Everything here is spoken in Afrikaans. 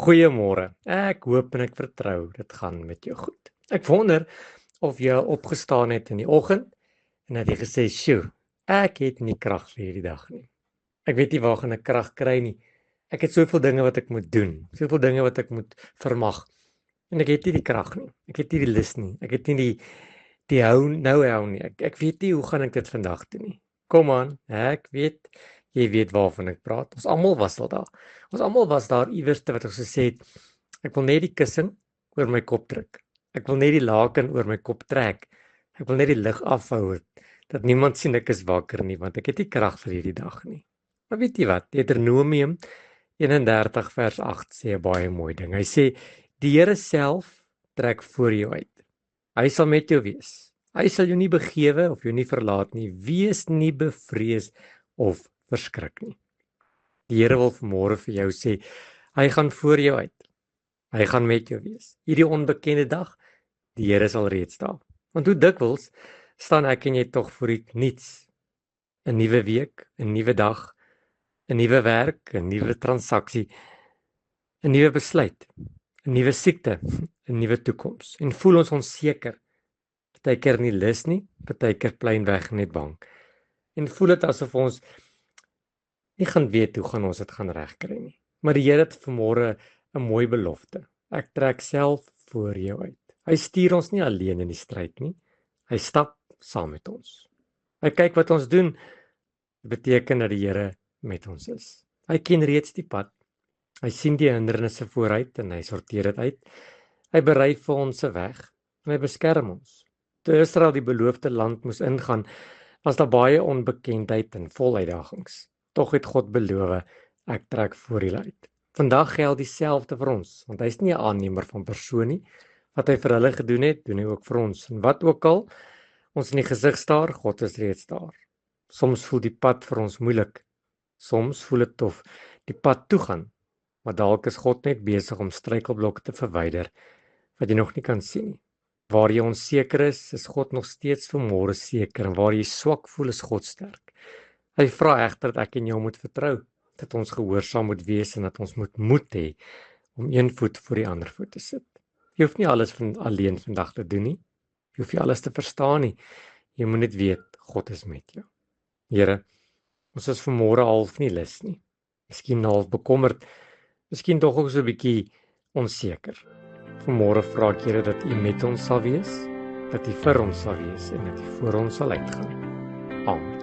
Goeiemôre. Ek hoop en ek vertrou dit gaan met jou goed. Ek wonder of jy opgestaan het in die oggend en het jy gesê, "Sjoe, ek het nie krag vir hierdie dag nie. Ek weet nie waar gaan ek krag kry nie. Ek het soveel dinge wat ek moet doen, soveel dinge wat ek moet vermag en ek het nie die krag nie. Ek het nie die lus nie. Ek het nie die hou nie. Ek weet nie hoe gaan ek dit vandag doen nie." Kom aan, ek weet jy weet waarvan ek praat. Ons almal was al daar. Ons almal was daar iewers wat ons gesê het, ek wil net die kussing oor my kop druk. Ek wil net die laken oor my kop trek. Ek wil net die lig afhou dat niemand sien ek is wakker nie, want ek het nie krag vir hierdie dag nie. Maar weet jy wat? Deuteronomium 31 vers 8 sê 'n baie mooi ding. Hy sê die Here self trek voor jou uit. Hy sal met jou wees. Hy sal jou nie begewe of jou nie verlaat nie. Wees nie bevrees of verskrik nie. Die Here wil vanmôre vir jou sê, hy gaan voor jou uit. Hy gaan met jou wees. Hierdie onbekende dag, die Here sal reeds daar. Want hoe dikwels staan ek en jy tog voor iets nuuts. 'n Nuwe week, 'n nuwe dag, 'n nuwe werk, 'n nuwe transaksie, 'n nuwe besluit, 'n nuwe siekte, 'n nuwe toekoms. En voel ons onseker. Partykeer nie lus nie, partykeer plainweg net bang. En voel dit asof ons nie gaan weet hoe gaan ons dit gaan regkry nie. Maar die Here het vanmôre 'n mooi belofte. Ek trek self voor jou uit. Hy stuur ons nie alleen in die stryd nie. Hy stap saam met ons. Hy kyk wat ons doen. Dit beteken dat die Here met ons is. Hy ken reeds die pad. Hy sien die hindernisse vooruit en hy sorteer dit uit. Hy berei vir ons 'n weg en hy beskerm ons. Toe Israel die beloofde land moes ingaan, was daar baie onbekendheid en vol uitdagings. Tog het God beloof, ek trek voor julle uit. Vandag geld dieselfde vir ons, want hy's nie 'n aannemer van persoon nie. Wat hy vir hulle gedoen het, doen hy ook vir ons. En wat ook al ons in die gesig staar, God is reeds daar. Soms voel die pad vir ons moeilik. Soms voel dit of die pad toe gaan, maar dalk is God net besig om struikelblokke te verwyder wat jy nog nie kan sien nie. Waar jy onseker is God nog steeds vanmôre seker, en waar jy swak voel, is God sterk. Hy vra egter dat ek en jou moet vertrou, dat ons gehoorsaam moet wees en dat ons moet moed hê om een voet voor die ander voet te sit. Jy hoef nie alles alleen vandag te doen nie. Jy hoef nie alles te verstaan nie. Jy moet net weet, God is met jou. Here, ons is vanmôre half nie lus nie. Miskien half bekommerd, miskien tog ook so 'n bietjie onseker. Vanmôre vra ek Here dat U met ons sal wees, dat U vir ons sal wees en dat U voor ons sal uitgaan. Amen.